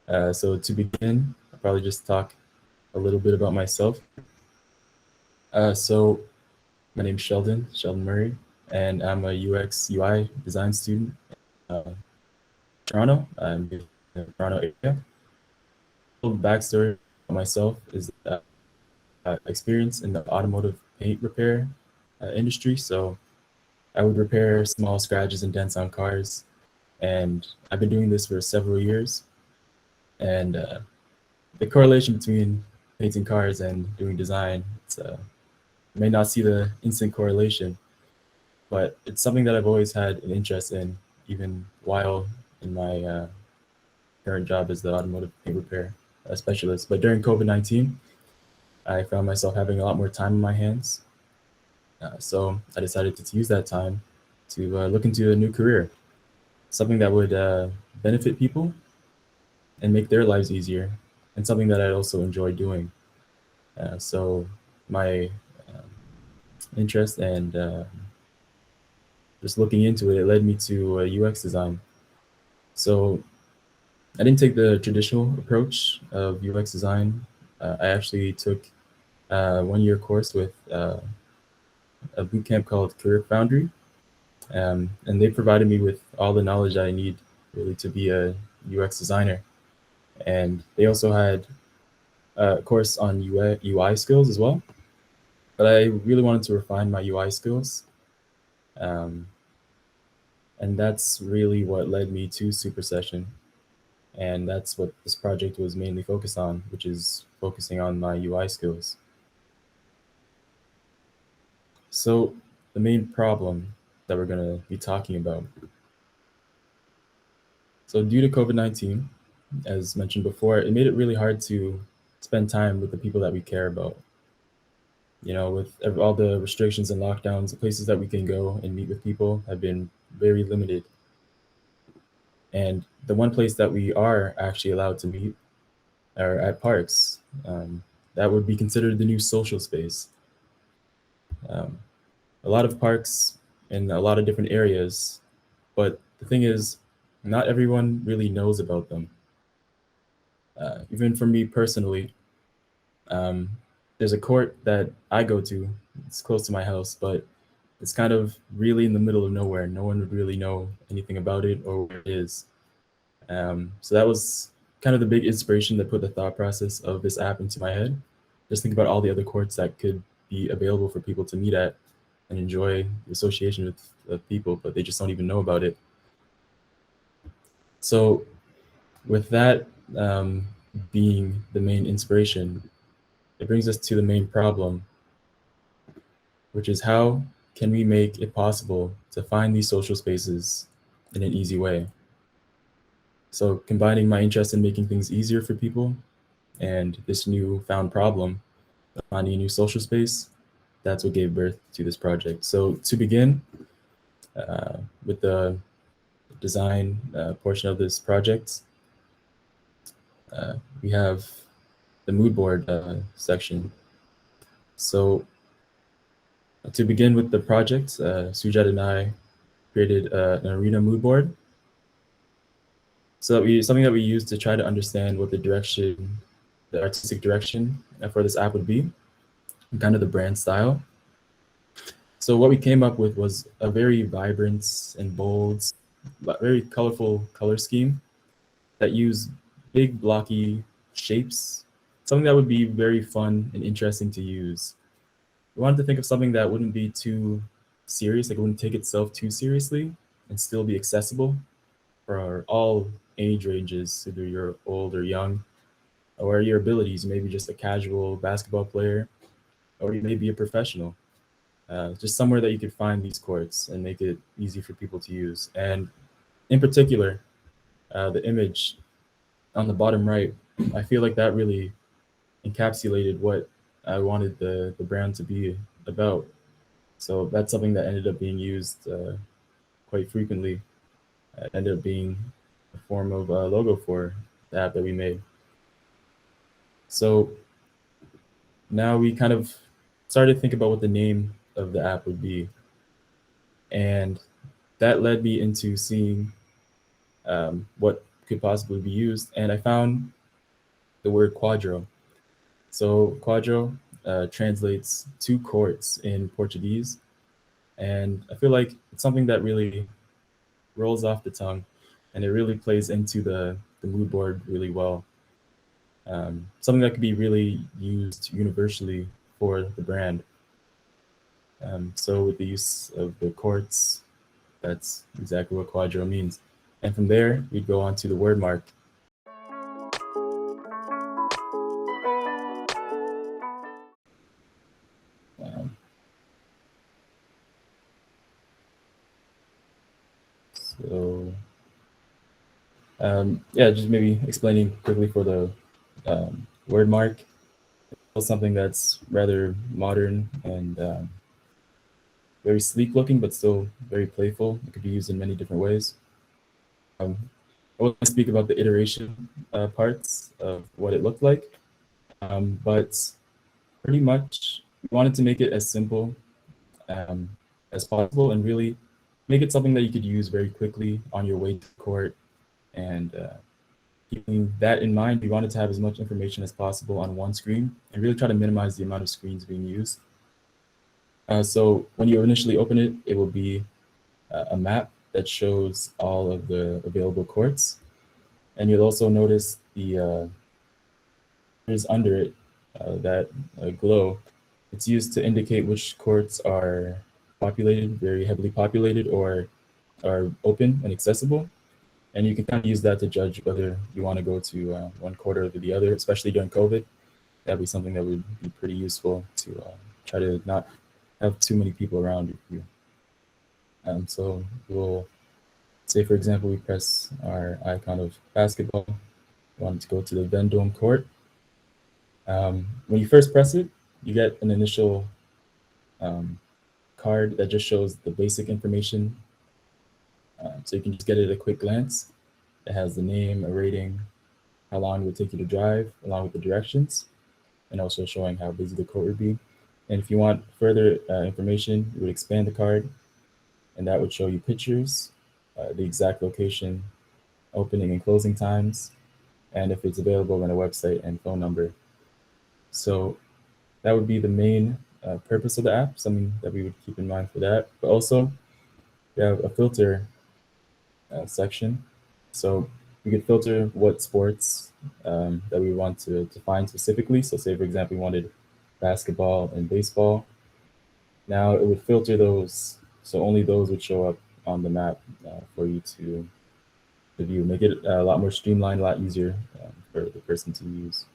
So to begin, I'll probably just talk a little bit about myself. So my name's Sheldon Murray, and I'm a UX UI design student in Toronto. I'm based in the Toronto area. A little backstory about myself is that experience in the automotive paint repair industry. So I would repair small scratches and dents on cars, and I've been doing this for several years. And the correlation between painting cars and doing design, you may not see the instant correlation, but it's something that I've always had an interest in, even while in my current job as the automotive paint repair specialist. But during COVID-19, I found myself having a lot more time in my hands. So I decided to use that time to look into a new career, something that would benefit people and make their lives easier, and something that I'd also enjoy doing. So my interest and just looking into it, it led me to UX design. So I didn't take the traditional approach of UX design. I actually took a 1 year course with a boot camp called Career Foundry, and they provided me with all the knowledge I need really to be a UX designer. And they also had a course on UI skills as well. But I really wanted to refine my UI skills, um, and that's really what led me to Super Session. And that's what this project was mainly focused on, which is focusing on my UI skills. So the main problem that we're going to be talking about. So due to COVID-19, as mentioned before, it made it really hard to spend time with the people that we care about. You know, with all the restrictions and lockdowns, the places that we can go and meet with people have been very limited. And the one place that we are actually allowed to meet are at parks. That would be considered the new social space. Um, a lot of parks in a lot of different areas, but the thing is, not everyone really knows about them. Even for me personally, um, there's a court that I go to. It's close to my house, but it's kind of really in the middle of nowhere. No one would really know anything about it or where it is. So that was kind of the big inspiration that put the thought process of this app into my head. Just think about all the other courts that could be available for people to meet at and enjoy the association with people, but they just don't even know about it. So, with that being the main inspiration, it brings us to the main problem, which is how can we make it possible to find these social spaces in an easy way? So, combining my interest in making things easier for people and this new found problem of finding a new social space, that's what gave birth to this project. So, to begin uh, with the design portion of this project, uh, we have the mood board section. So, to begin with the project, Sujat and I created an arena mood board. So that we something that we use to try to understand what the artistic direction for this app would be, and kind of the brand style. So what we came up with was a very vibrant and bold, very colorful color scheme that used big blocky shapes, something that would be very fun and interesting to use. We wanted to think of something that wouldn't be too serious, like it wouldn't take itself too seriously and still be accessible for all age ranges, whether you're old or young, or your abilities. Maybe just a casual basketball player, or you may be a professional. Just somewhere that you could find these courts and make it easy for people to use. And in particular, the image on the bottom right, I feel like that really encapsulated what I wanted the brand to be about. So that's something that ended up being used quite frequently. It ended up being a form of logo for the app that we made. So now we kind of started to think about what the name of the app would be. And that led me into seeing what could possibly be used, and I found the word quadro. So quadro translates two courts in Portuguese, and I feel like it's something that really rolls off the tongue, and it really plays into the mood board really well. Something that could be really used universally for the brand. So with the use of the courts, that's exactly what quadro means. And from there, we'd go on to the word mark. Um, so yeah, just maybe explaining quickly for the word mark. It's something that's rather modern and very sleek looking, but still very playful. It could be used in many different ways. Um, I want to speak about the iteration parts of what it looked like, but pretty much we wanted to make it as simple um, as possible and really make it something that you could use very quickly on your way to court. And keeping that in mind, we wanted to have as much information as possible on one screen and really try to minimize the amount of screens being used. So when you initially open it, it will be a map that shows all of the available courts. And you'll also notice the there's under it that glow. It's used to indicate which courts are populated, very heavily populated, or are open and accessible. And you can kind of use that to judge whether you want to go to one court or the other, especially during COVID. That'd be something that would be pretty useful to try to not have too many people around you. So we'll say, for example, we press our icon of basketball. We want to go to the Vendome court. When you first press it, you get an initial card that just shows the basic information. So you can just get it at a quick glance. It has the name, a rating, how long it would take you to drive, along with the directions, and also showing how busy the court would be. And if you want further information, you would expand the card, and that would show you pictures, the exact location, opening and closing times, and if it's available on a website and phone number. So that would be the main purpose of the app, something that we would keep in mind for that. But also, we have a filter section. So we could filter what sports that we want to find specifically. So say, for example, we wanted basketball and baseball. Now it would filter those, so only those would show up on the map for you to view, make it a lot more streamlined, a lot easier for the person to use.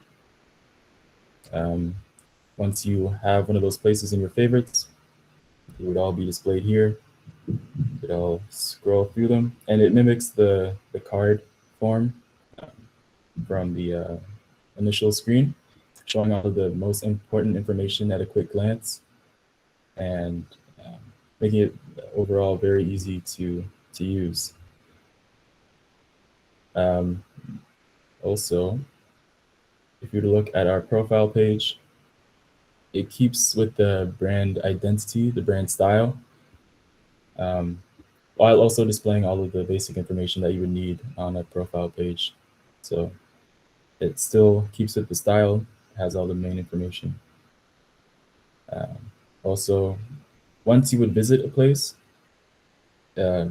Once you have one of those places in your favorites, it would all be displayed here. You could all scroll through them, and it mimics the card form from the initial screen, showing all of the most important information at a quick glance, and making it overall very easy to use. Also, if you were to look at our profile page, it keeps with the brand identity, the brand style, while also displaying all of the basic information that you would need on a profile page. So it still keeps with the style, has all the main information. Also, once you would visit a place, a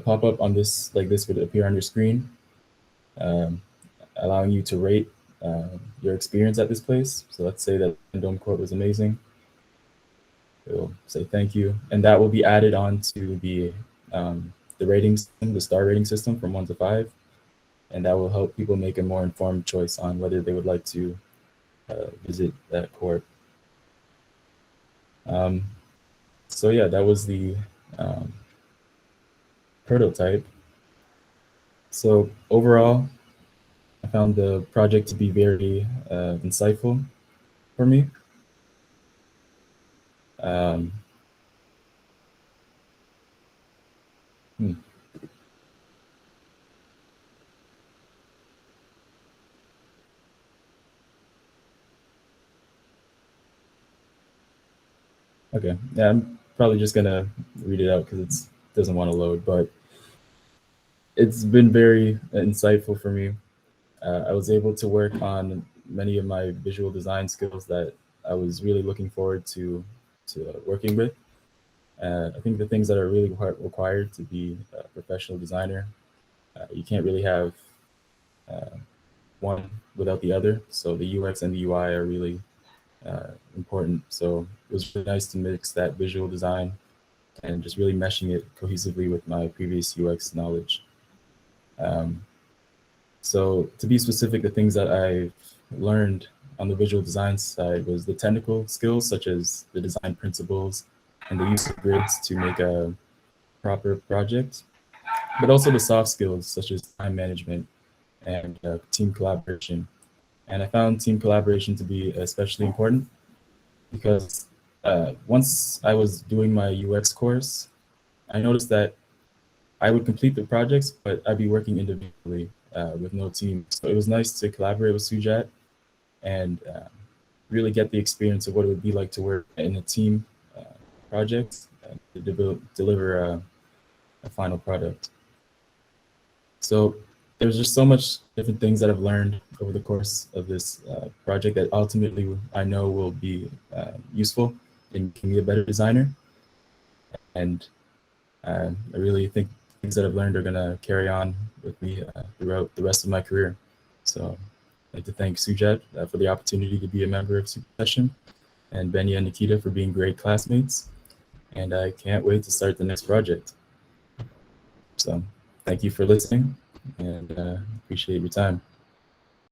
pop-up on this like this would appear on your screen, allowing you to rate your experience at this place. So let's say that Dome Court was amazing. It'll say thank you, and that will be added on to the rating system, the star rating system from 1 to 5, and that will help people make a more informed choice on whether they would like to visit that court. So yeah, that was the prototype. So overall, I found the project to be very insightful for me. Um, hmm. Okay, yeah, I'm probably just gonna read it out because it doesn't want to load, but It's been very insightful for me. I was able to work on many of my visual design skills that I was really looking forward to working with. I think the things that are really required to be a professional designer, you can't really have uh, one without the other. So the UX and the UI are really important. So it was really nice to mix that visual design and just really meshing it cohesively with my previous UX knowledge. Um, so to be specific, the things that I've learned on the visual design side was the technical skills, such as the design principles and the use of grids to make a proper project, but also the soft skills, such as time management and team collaboration. And I found team collaboration to be especially important because once I was doing my UX course, I noticed that I would complete the projects, but I'd be working individually with no team. So it was nice to collaborate with Sujat and really get the experience of what it would be like to work in a team project and to deliver a final product. So there's just so much different things that I've learned over the course of this project that ultimately I know will be useful in making me a better designer. And I really think things that I've learned are going to carry on with me throughout the rest of my career. So I'd like to thank Sujat for the opportunity to be a member of Super Session, and Benny and Nikita for being great classmates. And I can't wait to start the next project. So thank you for listening, and appreciate your time.